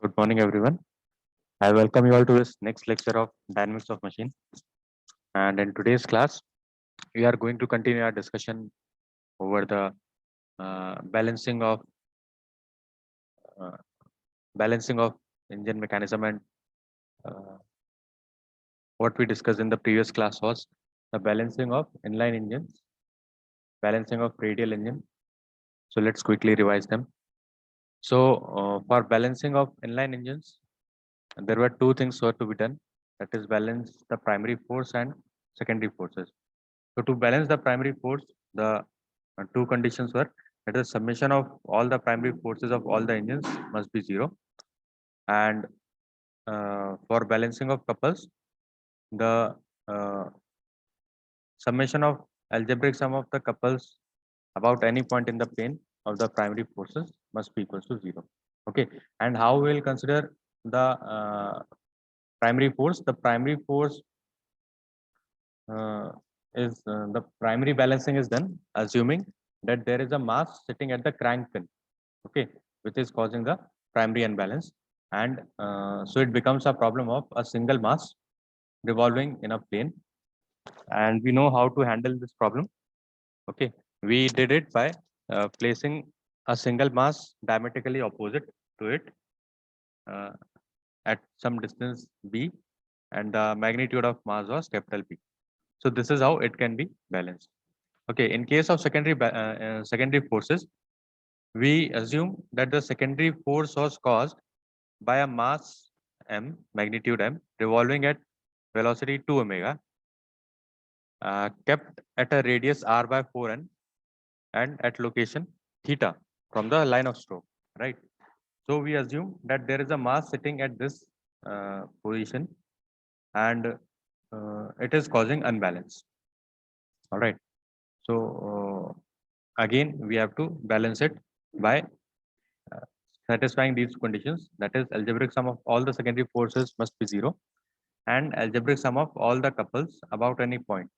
Good morning, everyone. I welcome you all to this next lecture of Dynamics of Machine. And in today's class, we are going to continue our discussion over the balancing of uh, balancing of engine mechanism, and uh, what we discussed in the previous class was the balancing of inline engines, balancing of radial engine. So let's quickly revise them. So for balancing of inline engines, there were two things were to be done. That is balance the primary force and secondary forces. So to balance the primary force, the two conditions were that the summation of all the primary forces of all the engines must be zero, and for balancing of couples, the uh, summation of algebraic sum of the couples about any point in the plane of the primary forces must be equal to zero. Okay, and how we will consider the primary force? The primary force uh, is the primary balancing is done assuming that there is a mass sitting at the crank pin, okay, which is causing the primary unbalance, and so it becomes a problem of a single mass revolving in a plane, and we know how to handle this problem. Okay, we did it by placing a single mass diametrically opposite to it uh, at some distance b, and the magnitude of mass was capital P. So this is how it can be balanced. Okay, in case of secondary forces, we assume that the secondary force was caused by a mass m, magnitude m, revolving at velocity 2 omega, kept at a radius r by 4n, and at location theta from the line of stroke, right? So we assume that there is a mass sitting at this position, and it is causing unbalance. All right. So again, we have to balance it by uh, satisfying these conditions. That is, algebraic sum of all the secondary forces must be zero, and algebraic sum of all the couples about any point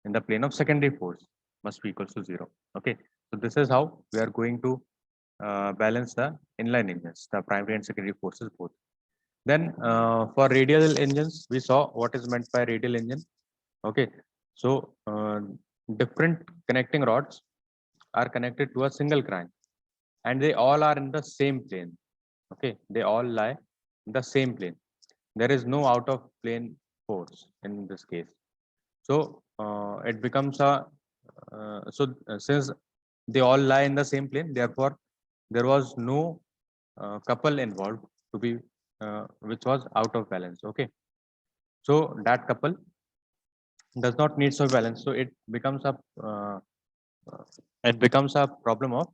in the plane of secondary force must be equal to zero. Okay, so this is how we are going to balance the inline engines, the primary and secondary forces both. Then for radial engines, we saw what is meant by radial engine. Okay, so different connecting rods are connected to a single crank, and they all are in the same plane. Okay, they all lie in the same plane. There is no out of plane force in this case. So it becomes a since they all lie in the same plane, therefore there was no couple involved to be which was out of balance. Okay, so that couple does not need to balance, so uh, it becomes a problem of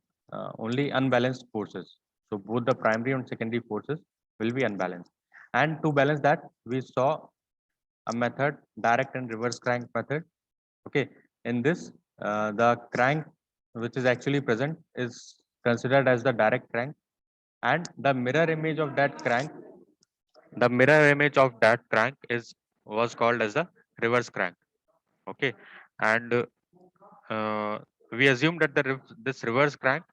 only unbalanced forces. So both the primary and secondary forces will be unbalanced, and to balance that, we saw a method, direct and reverse crank method. Okay, in this, the crank which is actually present is considered as the direct crank, and the mirror image of that crank is was called as the reverse crank. Okay, and uh, we assume that this reverse crank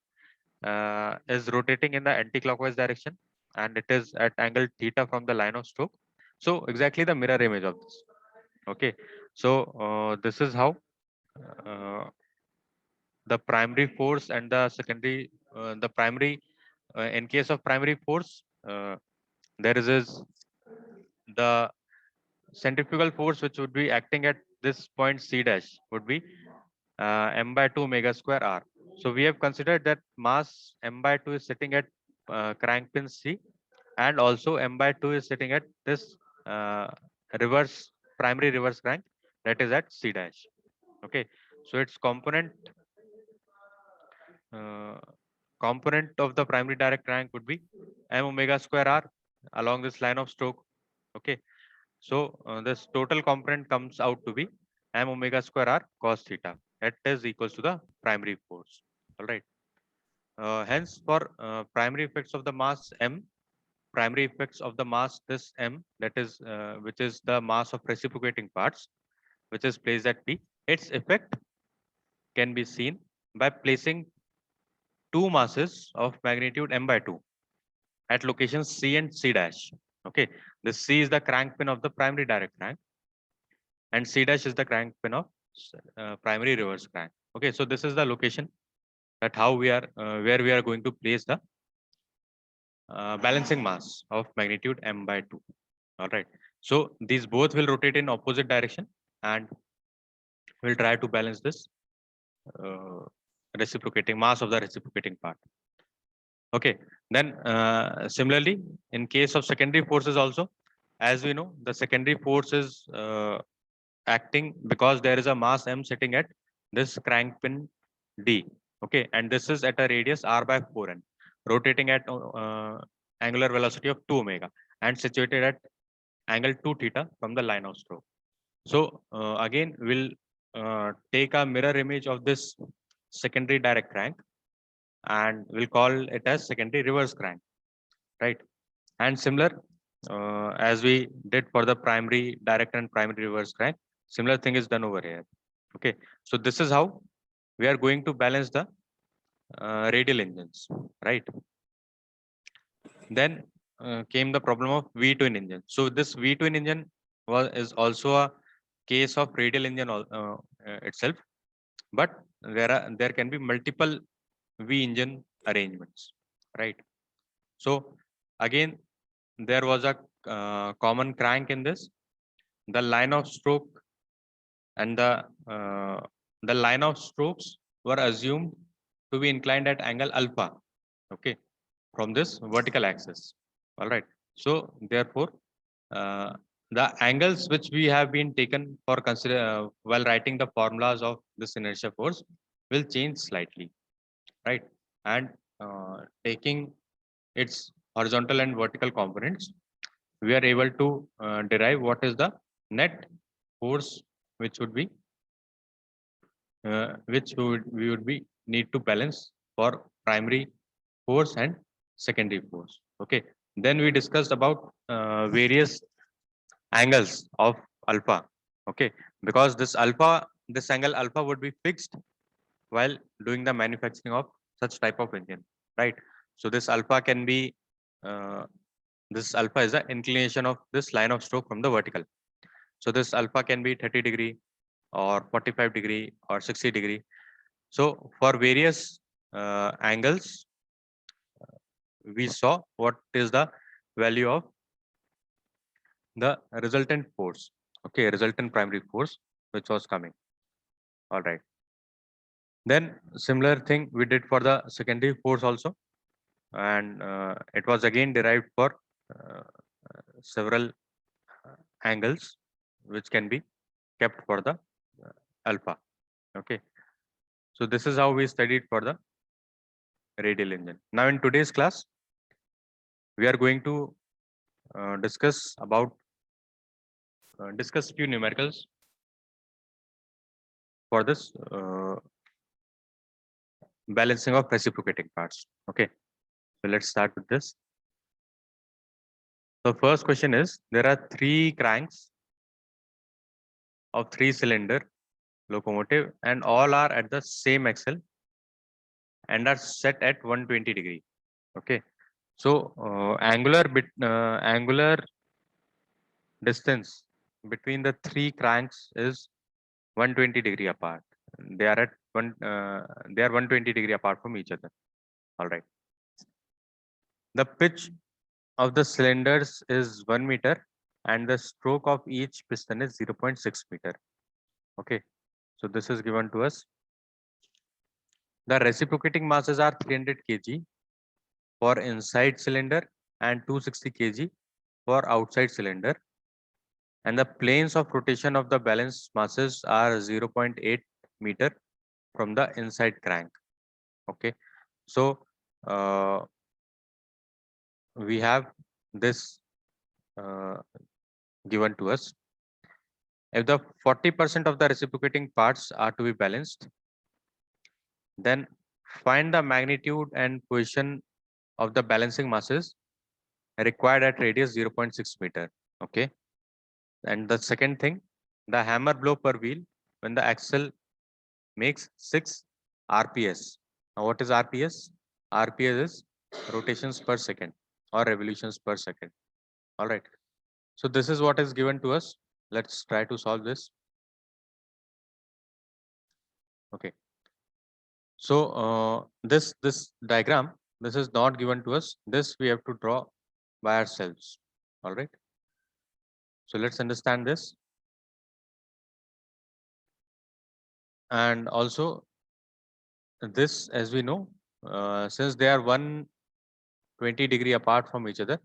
is rotating in the anti-clockwise direction, and it is at angle theta from the line of stroke. So exactly the mirror image of this. Okay, so this is how uh, the primary force and the secondary, the primary, in case of primary force, there is the centrifugal force which would be acting at this point C dash would be m by 2 omega square r. So we have considered that mass m by 2 is sitting at crank pin C, and also m by 2 is sitting at this uh, reverse primary reverse crank, that is at C dash. Okay, so its uh, component of the primary direct crank would be m omega square r along this line of stroke. Okay, so this total component comes out to be m omega square r cos theta. That is equals to the primary force. All right. Hence, for primary effects of the mass m, primary effects of the mass this m, that is which is the mass of reciprocating parts, which is placed at P. Its effect can be seen by placing two masses of magnitude m by 2 at locations C and C dash. Okay, this C is the crank pin of the primary direct crank, and C dash is the crank pin of primary reverse crank. Okay, so this is the location that how we are where we are going to place the balancing mass of magnitude m/2. All right. So these both will rotate in opposite direction, and we'll try to balance this reciprocating mass of the reciprocating part. Okay. Then similarly, in case of secondary forces also, as we know, the secondary force is acting because there is a mass m sitting at this crank pin D. Okay, and this is at a radius r/4n, rotating at angular velocity of 2 omega and situated at angle 2 theta from the line of stroke. So again, we'll take a mirror image of this secondary direct crank, and we'll call it as secondary reverse crank, right? And similar as we did for the primary direct and primary reverse crank, similar thing is done over here. Okay, so this is how we are going to balance the radial engines, right? Then came the problem of V-twin engine. So this V-twin engine is also a case of radial engine itself, but there can be multiple V engine arrangements, right? So again, there was a common crank in this. The line of stroke and the line of strokes were assumed to be inclined at angle alpha, okay, from this vertical axis. All right. So therefore, the angles which we have been taken for consider while writing the formulas of this inertia force will change slightly, right? And taking its horizontal and vertical components, we are able to derive what is the net force which would be we would be need to balance for primary force and secondary force. Okay. Then we discussed about various angles of alpha. Okay, because this angle alpha would be fixed while doing the manufacturing of such type of engine, right? So this alpha can be this alpha is the inclination of this line of stroke from the vertical. So this alpha can be 30° or 45° or 60°. So for various angles, we saw what is the value of the resultant force. Okay, resultant primary force which was coming. All right. Then similar thing we did for the secondary force also, and it was again derived for several angles which can be kept for the alpha. Okay, so this is how we studied for the radial engine. Now in today's class, we are going to discuss few numericals for this balancing of reciprocating parts. Okay, so let's start with this. The first question is, there are 3 cranks of 3-cylinder locomotive and all are at the same axle and are set at 120°. Okay, so angular distance between the 3 cranks is 120° apart. They are 120° apart from each other. All right. The pitch of the cylinders is 1 meter and the stroke of each piston is 0.6 meter. Okay, so this is given to us. The reciprocating masses are 300 kg for inside cylinder and 260 kg for outside cylinder, and the planes of rotation of the balance masses are 0.8 meter from the inside crank. Okay, so we have this given to us. If the 40% of the reciprocating parts are to be balanced, then find the magnitude and position of the balancing masses required at radius 0.6 meter. Okay, and the second thing, the hammer blow per wheel when the axle makes 6 RPS. Now what is RPS? RPS is rotations per second. or revolutions per second. All right. So this is what is given to us. Let's try to solve this. Okay. So this diagram, this is not given to us. This we have to draw by ourselves. All right. So let's understand this. And also this, as we know, since they are 120-degree apart from each other,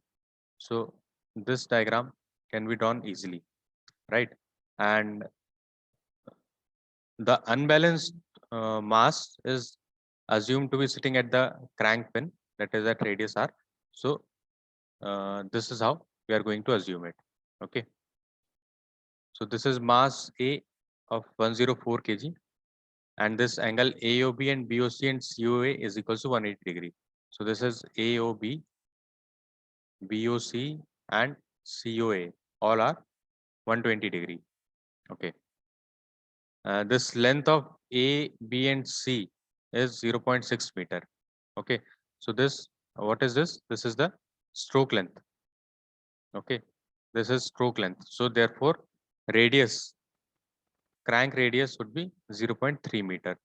so this diagram can be drawn easily, right? And the unbalanced mass is assumed to be sitting at the crank pin, that is at radius r. So this is how we are going to assume it. Okay. So this is mass A of 104 kg, and this angle AOB and BOC and COA is equals to 180 degree. So this is AOB, BOC and COA, all are 120 degree. Okay. This length of A, B and C is 0.6 meter. Okay. So this, what is this? This is the stroke length. Okay. This is stroke length. So therefore radius, crank radius would be 0.3 meter.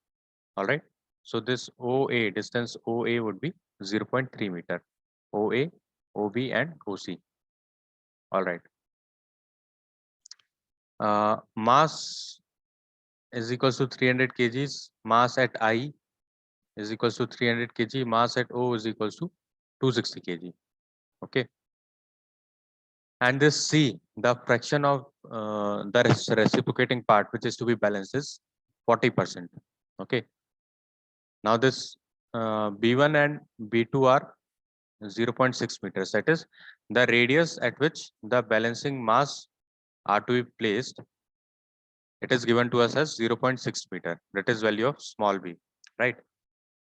All right. So this OA, distance OA would be 0.3 meter. OA, OB and OC. All right. Mass is equals to 300 kgs. Mass at I is equals to 300 kg. Mass at O is equals to 260 kg. Okay. And this C, the fraction of the reciprocating part which is to be balanced is 40%. Okay. Now this B1 and B2 are 0.6 meters. That is the radius at which the balancing mass are to be placed. It is given to us as 0.6 meter. That is value of small b, right?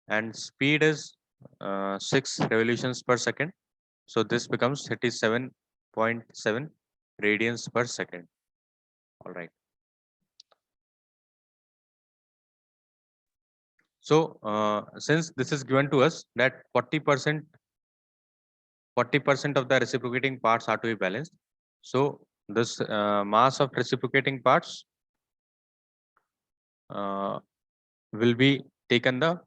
And speed is 6 revolutions per second. So this becomes 37.7 radians per second. All right. So since this is given to us that 40% of the reciprocating parts are to be balanced. So this mass of reciprocating parts will be taken the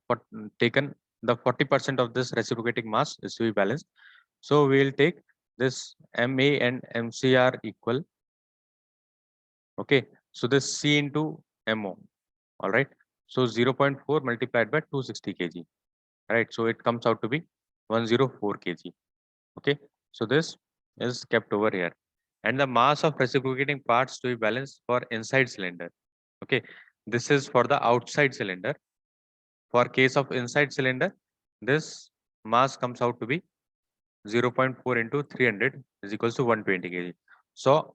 40% of this reciprocating mass is to be balanced. So we will take this MA and MC are equal. Okay. So this C into MO. All right. So 0.4 multiplied by 260 kg. Right. So it comes out to be 104 kg. Okay. So this is kept over here. And the mass of reciprocating parts to be balanced for inside cylinder. Okay. This is for the outside cylinder. For case of inside cylinder, this mass comes out to be 0.4 into 300 is equals to 120 kg. So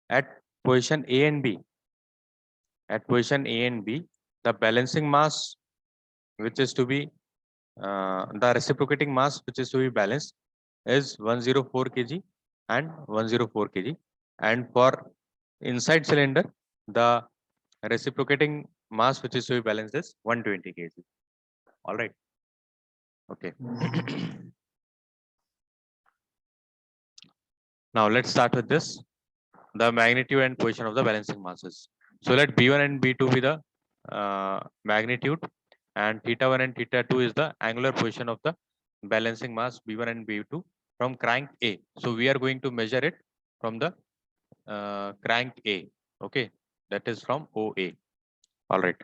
at position A and B, the balancing mass which is to be the reciprocating mass which is to be balanced is 104 kg and 104 kg. And for inside cylinder, the reciprocating mass which is to be balanced is 120 kg. All right. Okay. Now let's start with this, the magnitude and position of the balancing masses. So let B1 and B2 be the magnitude, and theta 1 and theta 2 is the angular position of the balancing mass B1 and B2 from crank A. So we are going to measure it from the crank A. Okay, that is from OA. All right.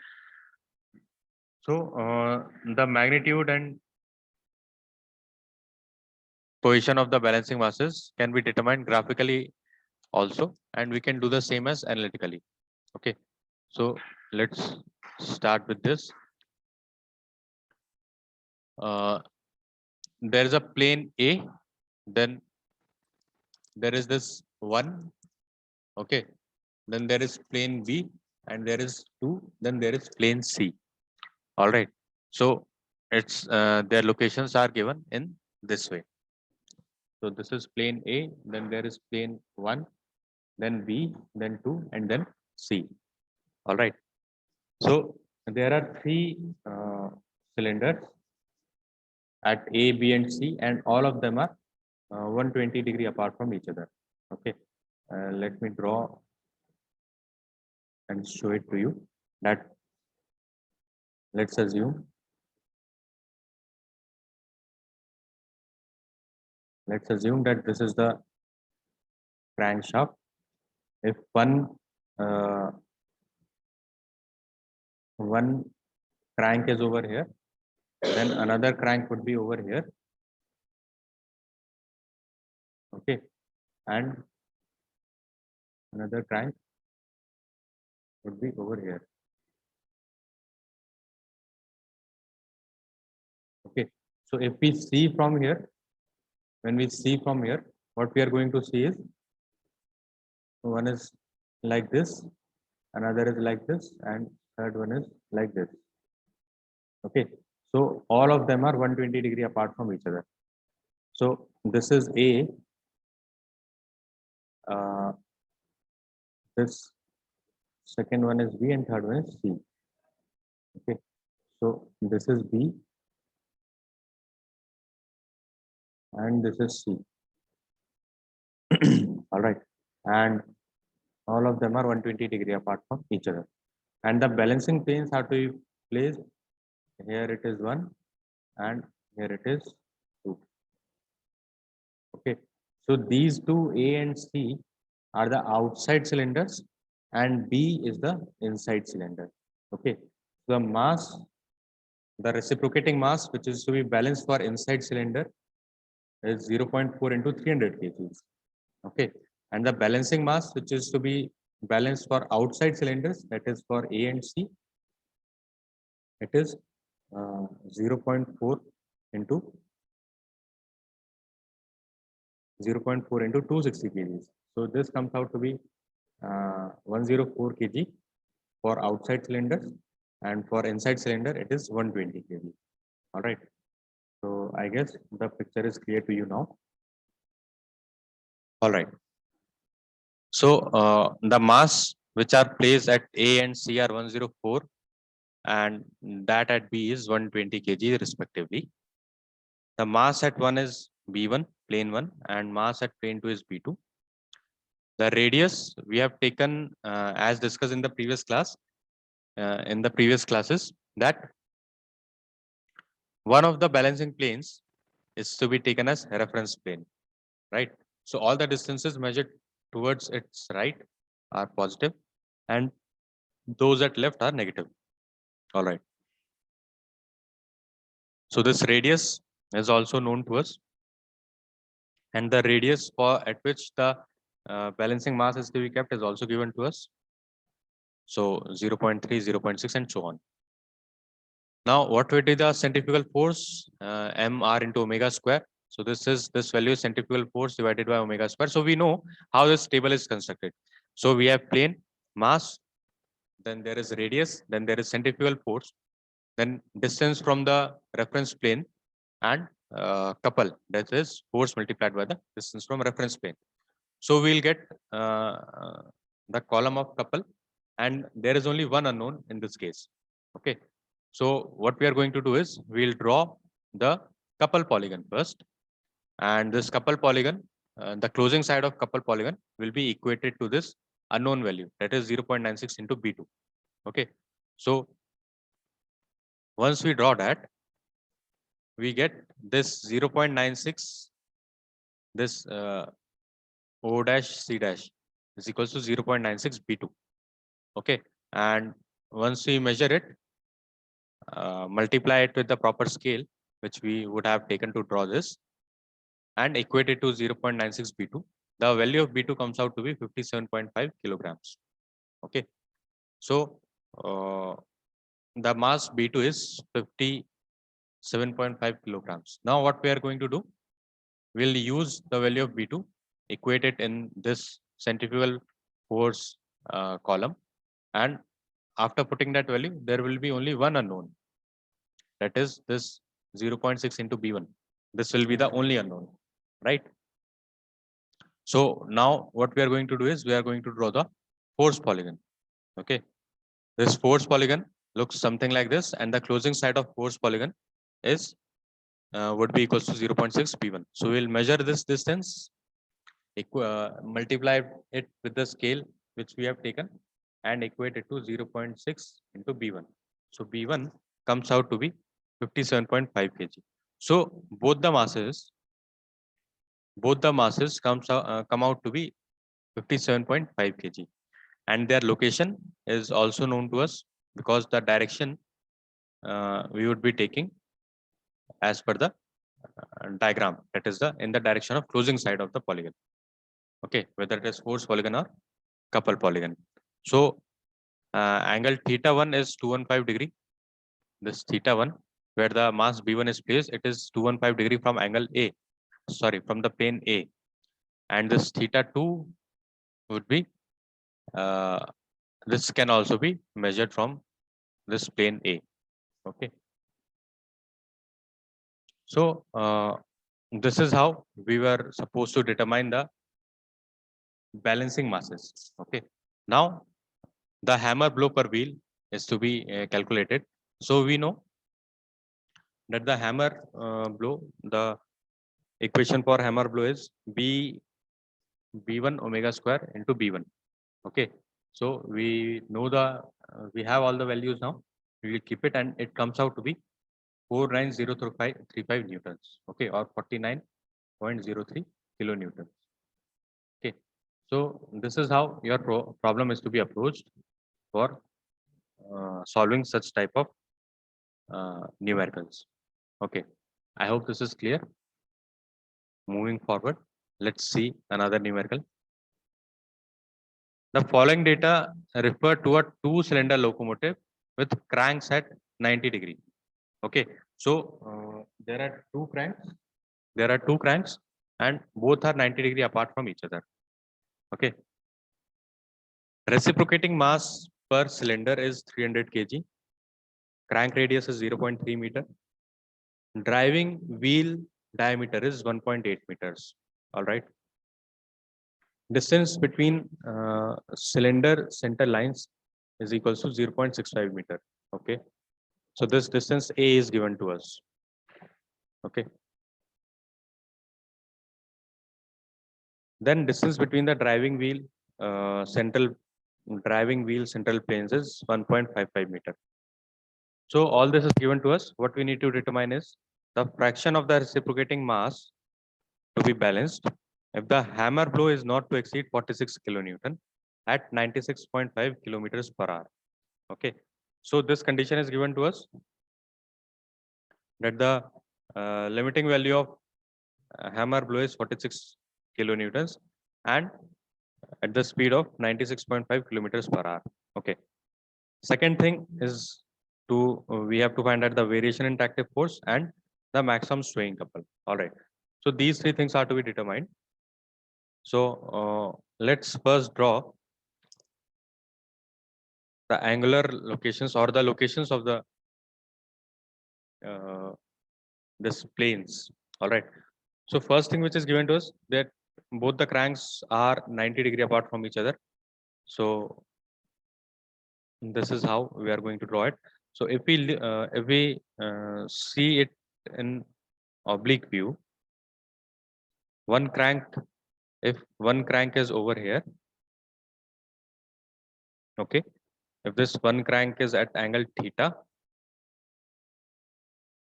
So the magnitude and position of the balancing masses can be determined graphically also, and we can do the same as analytically. Okay, so let's start with this. There is a plane A, then there is this one. Okay, then there is plane B, and there is two, then there is plane C. All right, so it's their locations are given in this way. So this is plane A, then there is plane 1, then B, then 2, and then C. All right. So there are three cylinders at A, B, and C, and all of them are 120 degree apart from each other. Okay, let me draw and show it to you that let's assume that this is the crankshaft. If uh, one crank is over here, then another crank would be over here. Okay, and another crank would be over here. Okay, so if we see from here, when we see from here, what we are going to see is one is like this, another is like this, and third one is like this. Okay, so all of them are 120 degree apart from each other. So this is A, this second one is B, and third one is C. Okay, so this is B, and this is C. All right, and all of them are 120 degree apart from each other. And the balancing planes have to be placed. Here it is 1, and here it is 2. Okay, so these two A and C are the outside cylinders, and B is the inside cylinder. Okay, the mass, the reciprocating mass, which is to be balanced for inside cylinder, is 0.4 into 300 kgs. Okay, and the balancing mass, which is to be balanced for outside cylinders, that is for A and C, it is 0.4 into 260 kgs. So this comes out to be 104 kg for outside cylinders, and for inside cylinder it is 120 kg. All right. So I guess the picture is clear to you now. All right. So the mass which are placed at A and C are 104, and that at B is 120 kg respectively. The mass at 1 is B1, plane 1, and mass at plane 2 is B2. The radius we have taken as discussed in the previous class, in the previous classes, that one of the balancing planes is to be taken as reference plane, right? So all the distances measured towards its right are positive, and those at left are negative. All right. So this radius is also known to us, and the radius for at which the balancing mass is to be kept is also given to us. So 0.3, 0.6, and so on. Now, what would be the centrifugal force? mr into omega square. So this value is centrifugal force divided by omega square. So we know how this table is constructed. So we have plane, mass, then there is radius, then there is centrifugal force, then distance from the reference plane, and couple, that is force multiplied by the distance from reference plane. So we'll get the column of couple, and there is only one unknown in this case. Okay. So what we are going to do is we'll draw the couple polygon first, and this couple polygon, the closing side of couple polygon will be equated to this unknown value, that is 0.96 into B2. Okay. So once we draw that, we get this 0.96, this O dash C dash is equals to 0.96 B2. Okay. And once we measure it, multiply it with the proper scale, which we would have taken to draw this, and equate it to 0.96 B2. The value of B2 comes out to be 57.5 kilograms. Okay. So the mass B2 is 57.5 kilograms. Now what we are going to do, we'll use the value of B2, equate it in this centrifugal force column, and after putting that value, there will be only one unknown, that is this 0.6 into B1. This will be the only unknown, right? So now what we are going to do is we are going to draw the force polygon. Okay. This force polygon looks something like this, and the closing side of force polygon is would be equals to 0.6 b1. So we'll measure this distance, multiply it with the scale which we have taken, and equate it to 0.6 into b1. So b1 comes out to be 57.5 kg. So both the masses come out to be 57.5 kg, and their location is also known to us because the direction we would be taking as per the diagram, that is the in the direction of closing side of the polygon. Okay, whether it is force polygon or couple polygon. So angle theta 1 is 215 degree. This theta 1, where the mass b1 is placed, it is 215 degree from angle A, sorry, from the plane A. And this theta 2 would be, this can also be measured from this plane A. Okay. So this is how we were supposed to determine the balancing masses. Okay. Now the hammer blow per wheel is to be calculated. So we know that the hammer blow, the equation for hammer blow is b1 omega square into b1. Okay. So we know we have all the values now. We will keep it, and it comes out to be 49035 newtons. Okay, or 49.03 kilonewtons. Okay. So this is how your problem is to be approached for solving such type of numericals. Okay, I hope this is clear. Moving forward, let's see another numerical. The following data refer to a two-cylinder locomotive with cranks at 90 degree. Okay, so there are two cranks. There are two cranks, and both are 90 degree apart from each other. Okay. Reciprocating mass per cylinder is 300 kg. Crank radius is 0.3 meter. Driving wheel diameter is 1.8 meters. All right. Distance between cylinder center lines is equals to 0.65 meter. Okay. So this distance A is given to us. Okay. Then distance between the driving wheel central planes is 1.55 meter. So all this is given to us. What we need to determine is the fraction of the reciprocating mass to be balanced if the hammer blow is not to exceed 46 kilonewton at 96.5 kilometers per hour. Okay. So this condition is given to us that the limiting value of hammer blow is 46 kilonewtons and at the speed of 96.5 kilometers per hour. Okay. Second thing is we have to find out the variation in tractive force and the maximum swaying couple. All right. So these three things are to be determined. So let's first draw the angular locations or the locations of the this planes. All right. So first thing which is given to us that both the cranks are 90 degree apart from each other. So this is how we are going to draw it. So if we see it in oblique view, one crank, if one crank is over here, okay, if this one crank is at angle theta,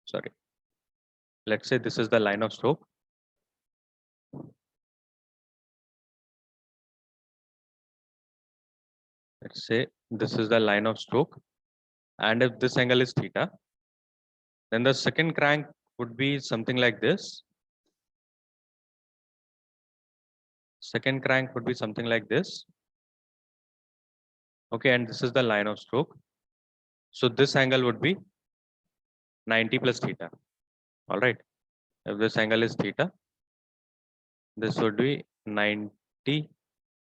sorry, let's say this is the line of stroke. Let's say this is the line of stroke, and if this angle is theta, then the second crank would be something like this. Second crank would be something like this. Okay, and this is the line of stroke. So this angle would be 90 plus theta. All right. If this angle is theta, this would be 90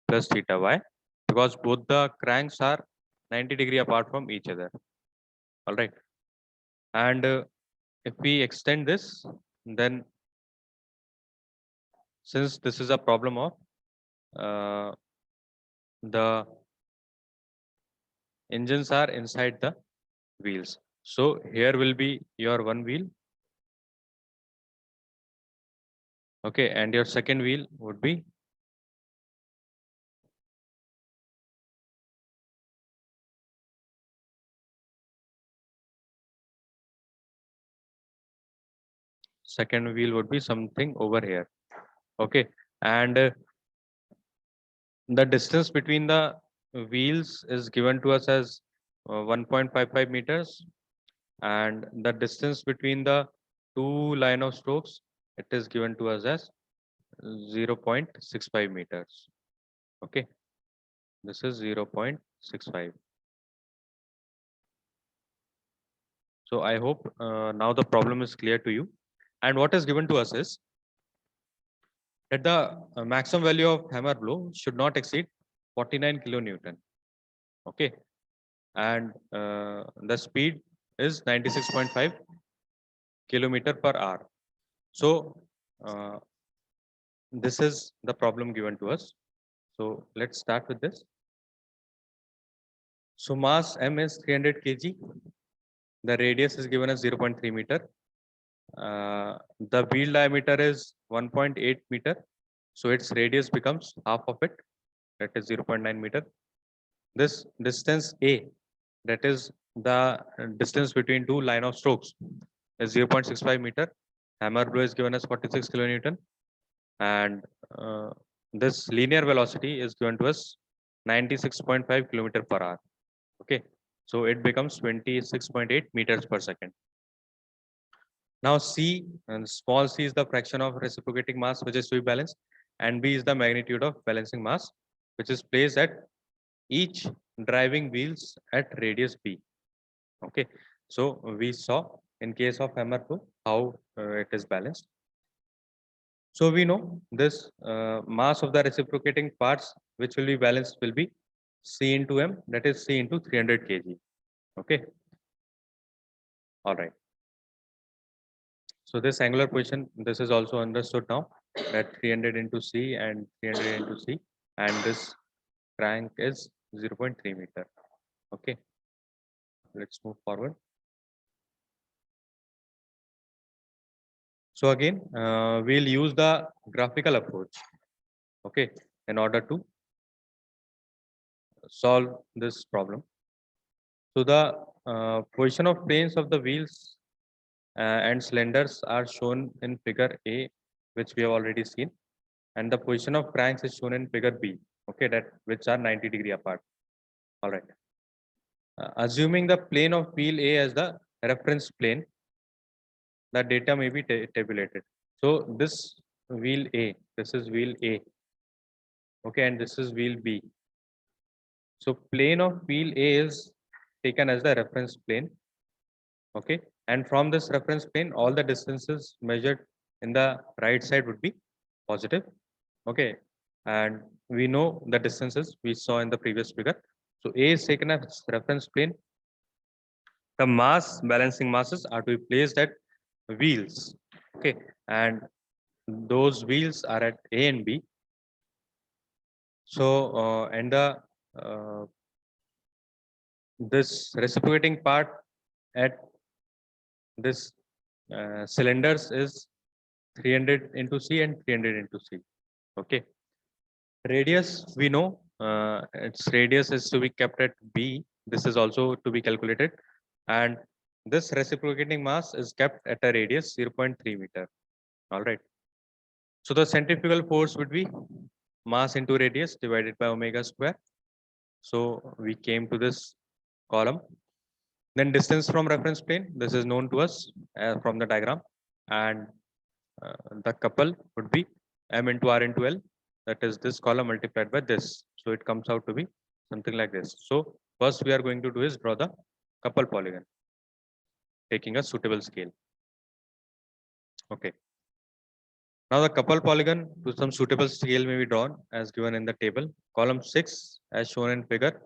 plus theta. Why? Because both the cranks are 90 degree apart from each other. All right. And if we extend this, then since this is a problem of the engines are inside the wheels. So here will be your one wheel Okay, and your second wheel would be something over here. Okay, and the distance between the wheels is given to us as 1.55 meters, and the distance between the two line of strokes, it is given to us as 0.65 meters. Okay, this is 0.65. So I hope now the problem is clear to you. And what is given to us is that the maximum value of hammer blow should not exceed 49 kilonewton. Okay, and the speed is 96.5 kilometer per hour. So this is the problem given to us. So let's start with this. So mass M is 300 kg. The radius is given as 0.3 meter. The wheel diameter is 1.8 meter. So its radius becomes half of it, that is 0.9 meter. This distance A, that is the distance between two line of strokes, is 0.65 meter. Hammer blow is given as 46 kilonewton, and this linear velocity is given to us 96.5 kilometer per hour. Okay, so it becomes 26.8 meters per second. Now C, and small c is the fraction of reciprocating mass which is to be balanced, and B is the magnitude of balancing mass which is placed at each driving wheels at radius B. Okay, so we saw in case of hammer flow how it is balanced. So we know this mass of the reciprocating parts which will be balanced will be C into M, that is C into 300 kg. Okay, all right. So this angular position, this is also understood now, that 300 into C and 300 into C, and this crank is 0.3 meter. Okay, let's move forward. So again, we'll use the graphical approach, okay, in order to solve this problem. So the position of planes of the wheels and cylinders are shown in figure A, which we have already seen, and the position of cranks is shown in figure B, okay, that which are 90-degree apart. All right. Assuming the plane of wheel A as the reference plane, the data may be tabulated. So this wheel A, this is wheel A, okay, and this is wheel B. So plane of wheel A is taken as the reference plane, okay, and from this reference plane, all the distances measured in the right side would be positive, okay, and we know the distances we saw in the previous figure. So A is taken as reference plane. The mass balancing masses are to be placed at wheels, okay, and those wheels are at A and B. So and the this reciprocating part at this cylinders is 300 into C and 300 into C. Okay. Radius, we know its radius is to be kept at B. This is also to be calculated. And this reciprocating mass is kept at a radius 0.3 meter. All right. So the centrifugal force would be mass into radius divided by omega square. So we came to this column. Then distance from reference plane, this is known to us from the diagram. And the couple would be M into R into L. That is this column multiplied by this. So it comes out to be something like this. So first we are going to do is draw the couple polygon, taking a suitable scale. Okay. Now the couple polygon to some suitable scale may be drawn as given in the table. Column 6 as shown in figure.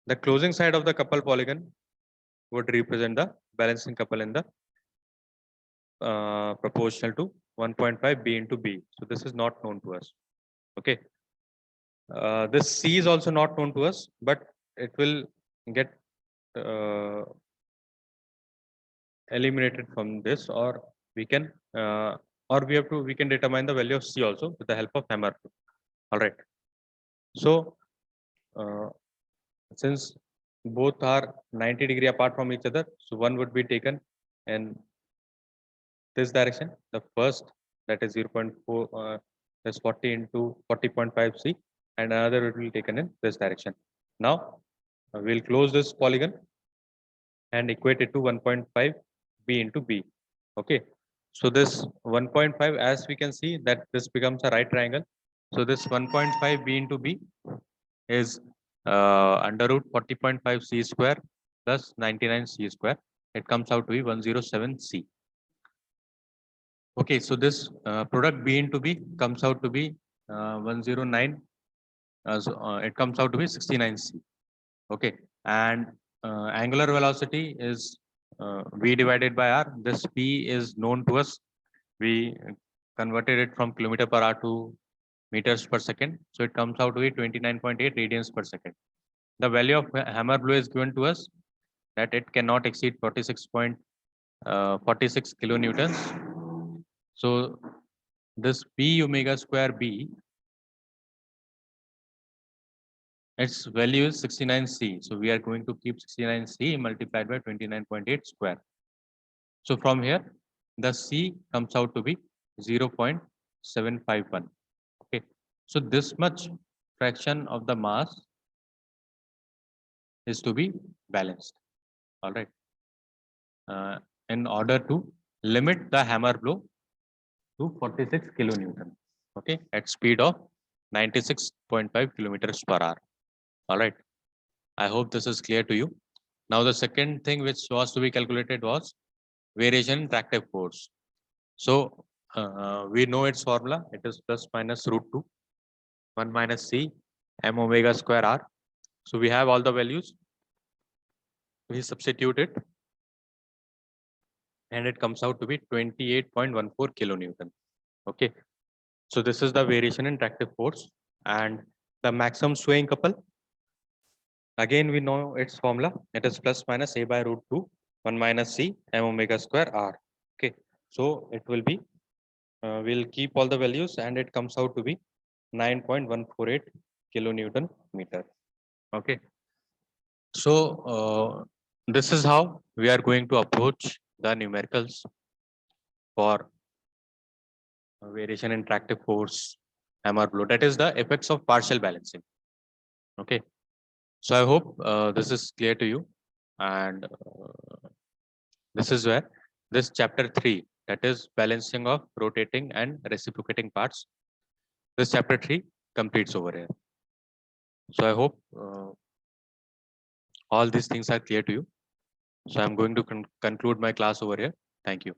The closing side of the couple polygon would represent the balancing couple in the proportional to 1.5 B into B. So this is not known to us. Okay. This C is also not known to us, but it will get eliminated from this, or we can or we can determine the value of C also with the help of hammer flow. All right. So since both are 90-degree apart from each other, so one would be taken in this direction. The first, that is 0.4 is 40 into 40.5 C, and another will be taken in this direction. Now we'll close this polygon and equate it to 1.5 B into B. Okay. So this 1.5, as we can see that this becomes a right triangle. So this 1.5 B into B is under root 40.5 C square plus 99 C square. It comes out to be 107 C. Okay, so this product B into B comes out to be 109. It comes out to be 69 C. Okay, and angular velocity is V divided by R. This P is known to us. We converted it from kilometer per hour to meters per second. So it comes out to be 29.8 radians per second. The value of hammer blow is given to us that it cannot exceed 46 kilonewtons. So this P omega square B, its value is 69C. So we are going to keep 69C multiplied by 29.8 square. So from here, the C comes out to be 0.751. Okay. So this much fraction of the mass is to be balanced. All right. In order to limit the hammer blow to 46 kilonewton. Okay. At speed of 96.5 kilometers per hour. All right. I hope this is clear to you. Now the second thing which was to be calculated was variation in tractive force. So we know its formula. It is plus minus root 2 1 minus C m omega square r. So we have all the values. We substitute it and it comes out to be 28.14 kilonewton. Okay. So this is the variation in tractive force and the maximum swaying couple. Again, we know its formula. It is plus minus A by root 2 1 minus C m omega square r. Okay. So it will be, we'll keep all the values and it comes out to be 9.148 kilonewton meter. Okay. So this is how we are going to approach the numericals for variation in tractive force, hammer blow. That is the effects of partial balancing. Okay. So I hope this is clear to you, and this is where this chapter 3, that is balancing of rotating and reciprocating parts. This chapter 3 completes over here. So I hope all these things are clear to you. So I'm going to conclude my class over here. Thank you.